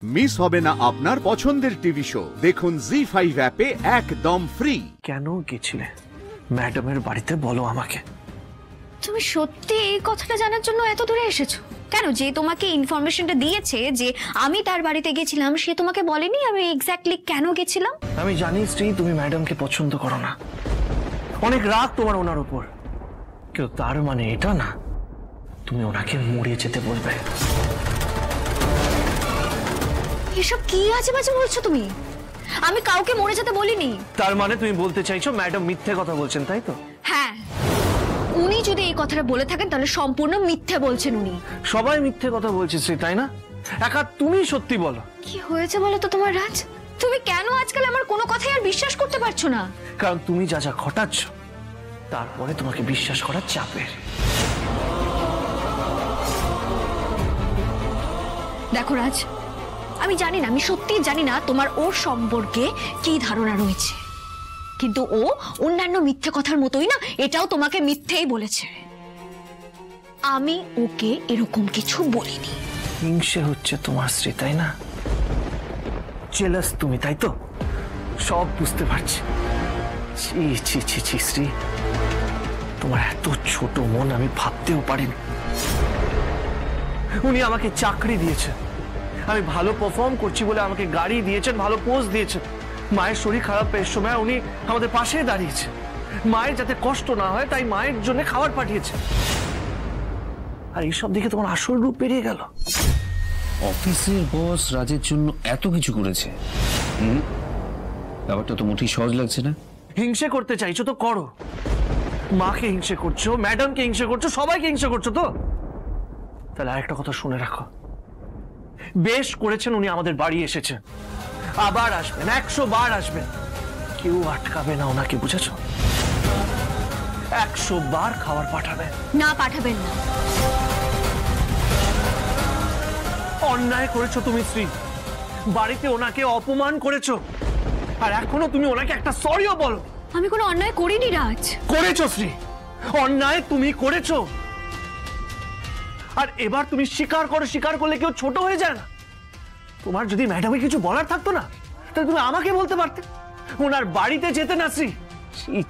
Miss হবে না আপনার পছন্দের টিভি শো। দেখুন জি5 অ্যাপে একদম ফ্রি। কেন গেছিলে ম্যাডামের বাড়িতে বলো আমাকে। তুমি সত্যি এই কথাটা জানার জন্য এত দূরে এসেছো কেন? যে তোমাকে ইনফরমেশনটা দিয়েছে যে আমি তার বাড়িতে গেছিলাম, সে তোমাকে বলেনি আমি এক্স্যাক্টলি কেন গেছিলাম? আমি জানি শ্রী তুমি ম্যাডামকে পছন্দ করো না, অনেক রাগ তোমার ওনার উপর, কিন্তু তার মানে এটা না তুমি ওনাকে মরে যেতে বলবে। এসব কি আজে বাজে বলছো তুমি? আমি কাউকে মরে যেতে বলিনি। তার মানে তুমি বলতে চাইছো ম্যাডাম মিথ্যে কথা বলছেন, তাই তো? হ্যাঁ, উনি যদি এই কথাটা বলে থাকেন তাহলে সম্পূর্ণ মিথ্যে বলছেন উনি। সবাই মিথ্যে কথা বলছে শ্রী, তাই না? একা তুমি সত্যি বলো। কি হয়েছে বলো তো তোমার রাজ? তুমি কেন আজকাল আমার কোনো কথাই আর বিশ্বাস করতে পারছো না? কারণ তুমি যা যা ঘটাচ্ছ তারপরে তোমাকে বিশ্বাস করা চাপের। দেখো রাজ, আমি জানি না, আমি সত্যিই জানি না তোমার ওর সম্পর্কে কি ধারণা রয়েছে, কিন্তু ও অন্যান্য মিথ্যে কথার মতোই না এটাও তোমাকে মিথ্যেই বলেছে। আমি ওকে এরকম কিছু বলিনি। হিংসে হচ্ছে তোমার শ্রী, তাই না? জেলাস তুমি, তাই তো? সব বুঝতে পারছি। ছি ছি ছি ছি শ্রী, তোমার এত ছোট মন আমি ভাবতেও পারিনি। উনি আমাকে চাকরি দিয়েছেন, আমি ভালো পারফর্ম করছি বলে আমাকে গাড়ি দিয়েছেন, ভালো পোস্ট দিয়েছেন। মায়ের শরীর খারাপের সময় উনি আমাদের পাশে দাঁড়িয়েছে, মায়ের যাতে কষ্ট না হয় তাই মায়ের জন্য খাবার পাঠিয়েছে। আর এইসব দিকে তোমার আসল রূপ বেরিয়ে গেল। অফিসের বস রাজের জন্য এত কিছু করেছে, ব্যাপারটা তো মোটেই সহজ লাগছে না। হিংসে করতে চাইছো তো করো, মাকে হিংসে করছো, ম্যাডামকে হিংসে করছো, সবাইকে হিংসে করছো তো। তাহলে আরেকটা কথা শুনে রাখো, বেশ করেছেন উনি আমাদের বাড়ি এসেছেন, আবার আসবেন, 100 বার আসবেন, কেউ আটকাবে না ওনাকে, বুঝেছো? 100 বার খাবার পাঠাবেন। না, পাঠাবেন না। অন্যায় করেছো তুমি শ্রী, বাড়িতে ওনাকে অপমান করেছো, আর এখনো তুমি ওনাকে একটা সরিও বলো। আমি কোনো অন্যায় করিনি রাজ। করেছো শ্রী, অন্যায় তুমি করেছো। আর এবার তুমি স্বীকার করলে কেউ ছোট হয়ে যায় না। তোমার যদি ম্যাডামে কিছু বলার থাকতো না তাহলে তুমি আমাকে বলতে পারতে, ওনার বাড়িতে যেতে না শ্রী।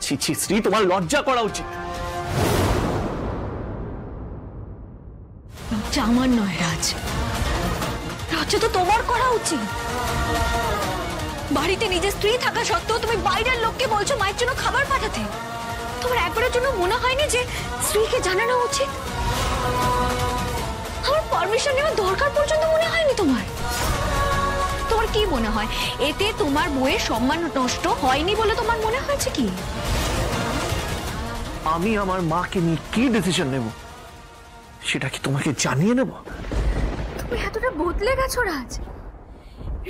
ছি ছি শ্রী, তোমার লজ্জা করা উচিত। লজ্জা আমার নয় রাজ, লজ্জা তো তোমার করা উচিত। বাড়িতে নিজের স্ত্রী থাকা সত্ত্বেও তুমি বাইরের লোককে বলছো মায়ের জন্য খাবার পাঠাতে। তোমার একবারের জন্য মনে হয়নি যে স্ত্রীকে জানানো উচিত? আমার পারমিশন নেওয়ার দরকার পর্যন্ত মনে হয়নি তোমার? তোমার কি মনে হয় এতে তোমার বউয়ের সম্মান নষ্ট হয়নি বলে তোমার মনে হয়েছে কি? আমি আমার মাকে নিয়ে কি ডিসিশন নেব সেটা কি তোমাকে জানিয়ে নেব? তুমি এতটা বদলে গেছো রাজ।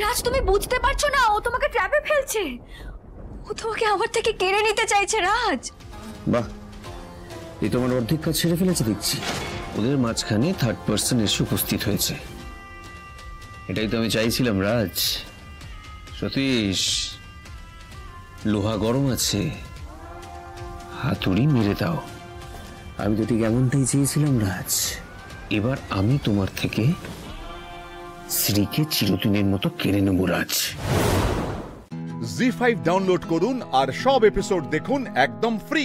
রাজ, তুমি বুঝতে পারছো না ও তোমাকে ট্র্যাপে ফেলছে। ও তোমাকে আমার থেকে কেড়ে নিতে চাইছে রাজ। বাহ, এই তোমার অর্ধেক কাজ ছেড়ে ফেলেছে দেখছি। ওদের মাঝখানে থার্ড পার্সন এসে উপস্থিত হয়েছে, এটাই তো আমি চাইছিলাম রাজ। সতীশ, লোহা গরম আছে, হাতুড়ি মেরে দাও। আমি তো ঠিক এমনটাই চেয়েছিলাম রাজ। এবার আমি তোমার থেকে শ্রীকে চিরদিনের মতো কেড়ে নেব রাজ। জি5 ডাউনলোড করুন আর সব এপিসোড দেখুন একদম ফ্রি।